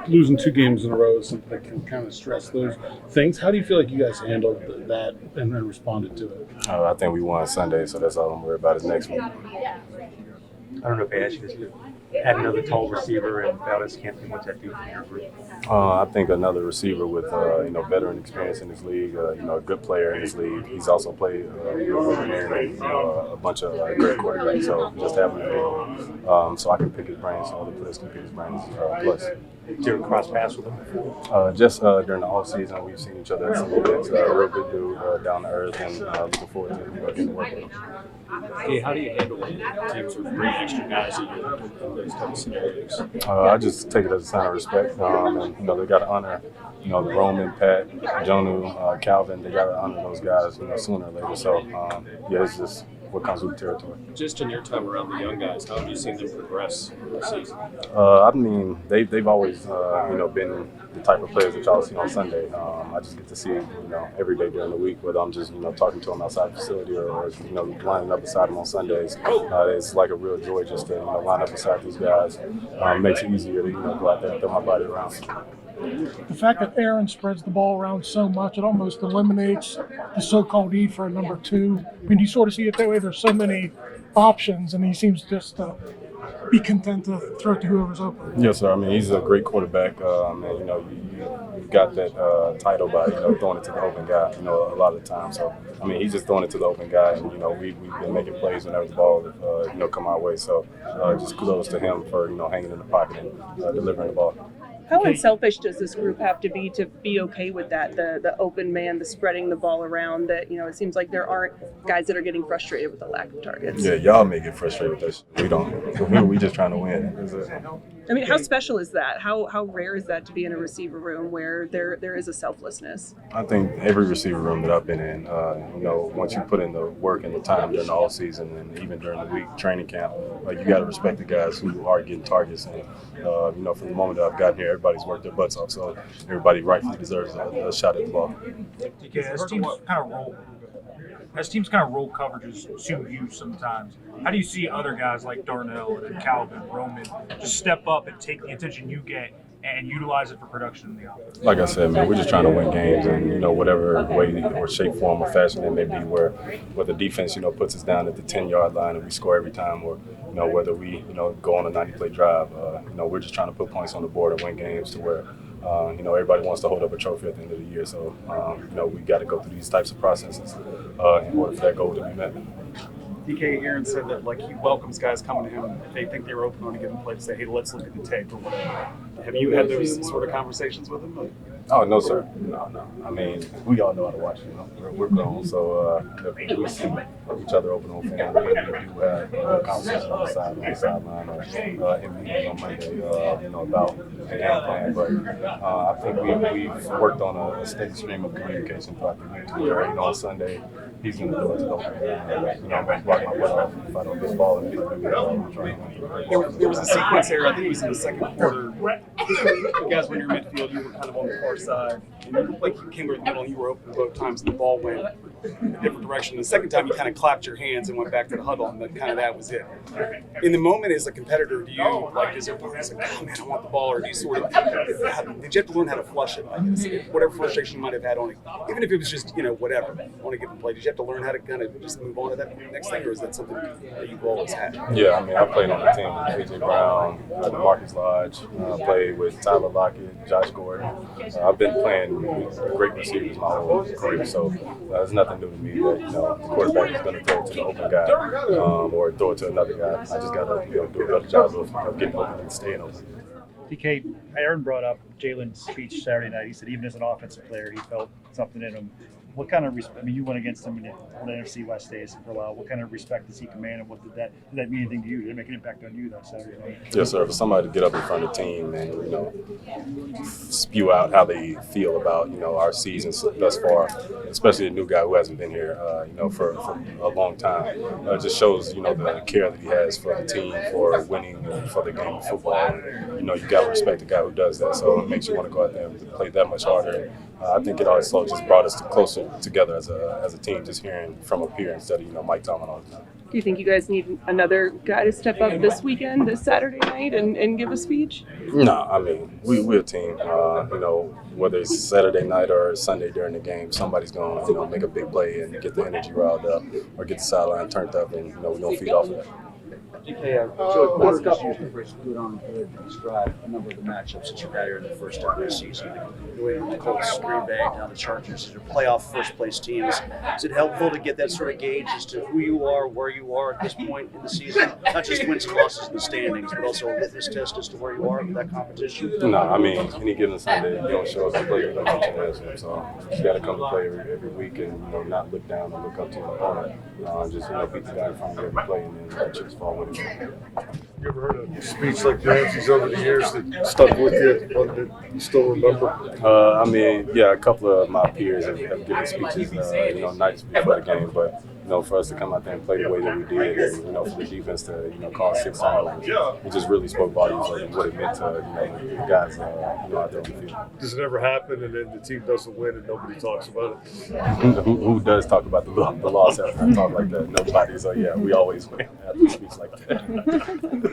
losing 2 games in a row is something that can kind of stress those things. How do you feel like you guys handled that and then responded to it? I think we won Sunday, so that's all I'm worried about is next week. I don't know if I asked you this, but add another tall receiver and Valdez Campbell, what's that do for your group? I think another receiver with veteran experience in this league, a good player in this league. He's also played a bunch of great quarterbacks. So just having him, so I can pick his brains, so other players can pick his brains. Plus, Did you ever cross paths with him before? just during the off season, we've seen each other at some events. A real good dude, down to earth, and looking forward to getting to work with him. Okay, how do you handle when teams sort of bring extra guys in those type of scenarios? I just take it as a sign of respect, and they got to honor, the Roman, Pat, Jonu, Calvin. They got to honor those guys, sooner or later. So it's just what comes with the territory. Just in your time around the young guys, how have you seen them progress this season? They've always been the type of players that y'all see on Sunday. I just get to see every day during the week, whether I'm just talking to them outside the facility or lining up beside them on Sundays. It's like a real joy just to line up beside these guys. Makes it easier to go out there and throw my body around. The fact that Aaron spreads the ball around so much, it almost eliminates the so-called need for a number two. I mean, you sort of see it that way. There's so many options, and he seems just to be content to throw it to whoever's open. Yes, sir. I mean, he's a great quarterback, and you got that title by throwing it to the open guy. A lot of the time. So I mean, he's just throwing it to the open guy, and we've been making plays whenever the ball come our way. So just kudos to him for hanging in the pocket and delivering the ball. How unselfish does this group have to be okay with that? The open man, the spreading the ball around. That it seems like there aren't guys that are getting frustrated with the lack of targets. Yeah, y'all may get frustrated with us. We don't. We just trying to win. I mean, how special is that? How rare is that to be in a receiver room where there is a selflessness? I think every receiver room that I've been in, once you put in the work and the time during the off season and even during the week training camp, you got to respect the guys who are getting targets. And from the moment that I've gotten here, everybody's worked their butts off, so everybody rightfully deserves a shot at the ball. As teams kind of roll coverages to you sometimes, how do you see other guys like Darnell and Calvin, Roman just step up and take the attention you get and utilize it for production in the offense? Like I said, man, we're just trying to win games, and whatever way or shape, form, or fashion it may be, where the defense puts us down at the 10-yard line and we score every time, or whether we go on a 90-play drive, we're just trying to put points on the board and win games to where everybody wants to hold up a trophy at the end of the year. So we got to go through these types of processes in order for that goal to be met. DK, Aaron said that he welcomes guys coming to him if they think they're open on a given play to say, hey, let's look at the tape or whatever. Have you had those sort of conversations with him? Oh, no, sir. No. I mean, we all know how to watch. We're grown, so if we see each other open on film, we do have conversations on the sideline, or in meetings on Monday, about the game plan. But I think we've worked on a steady stream of communication throughout the week to where, on Sunday, he's going to do it to the open game. I'm going to block my butt off if I don't get the ball. And if I do get the ball, there was a sequence there, I think it was in the second quarter. You guys were in your midfield, you were kind of on the far side, and you looked like you came over the middle and you were open both times, and the ball went in a different direction. The second time you kind of clapped your hands and went back to the huddle, and that was it. In the moment as a competitor, do you, is there part of oh man, I want the ball, or do you sort of, did you have to learn how to flush it? Whatever frustration you might have had on it, even if it was just, whatever, on a given play, did you have to learn how to kind of just move on to that next thing, or is that something that you've always had? Yeah, I mean, I played on the team with A.J. Brown, Marcus Lodge, played with Tyler Lockett, Josh Gordon. I've been playing with great receivers my whole career, so it's nothing new to me that the quarterback is going to throw it to the open guy or throw it to another guy. I just got to do a better job of getting open and staying open. DK, Aaron brought up Jalen's speech Saturday night. He said even as an offensive player, he felt something in him. What kind of respect? I mean, you went against him on the NFC West days for a while. What kind of respect does he command, and what did that mean anything to you? Did it make an impact on you that Saturday night? Yes, sir. For somebody to get up in front of the team and spew out how they feel about our season thus far, especially a new guy who hasn't been here for a long time, just shows the care that he has for the team, for winning, and for the game of football. You got to respect the guy who does that. So it makes you want to go out there and play that much harder. I think it also just brought us closer together as a team, just hearing from up here instead of Mike Tomlin all the time. Do you think you guys need another guy to step up this weekend, this Saturday night, and give a speech? No, I mean, we're a team. You know, whether it's Saturday night or Sunday during the game, somebody's going to, make a big play and get the energy riled up or get the sideline turned up, and, we're going to feed off of that. Joey Porter just used the phrase good on good to describe a number of the matchups that you've had here in the first half of the season. The way the Colts, Green Bay, now the Chargers, these are playoff first place teams. Is it helpful to get that sort of gauge as to who you are, where you are at this point in the season? Not just wins and losses in the standings, but also a litmus test as to where you are with that competition? No, I mean, any given Sunday, you don't show up to play, you don't teach your lesson. So you got to come to play every week and, not look down and look up to your opponent. Just, beat the guy in front of you every play and then let chips fall with it. You ever heard a speech like Ramsey's over the years that stuck with you, one that you still remember? I mean, yeah, a couple of my peers have given speeches, nights before the game, but for us to come out there and play the way that we did, and for the defense to call 6 turnovers, it just really spoke volumes of what it meant to the guys out there on the field. Does it ever happen and then the team doesn't win and nobody talks about it? Who does talk about the loss after I talk like that? Nobody. So yeah, we always win after a speech like that.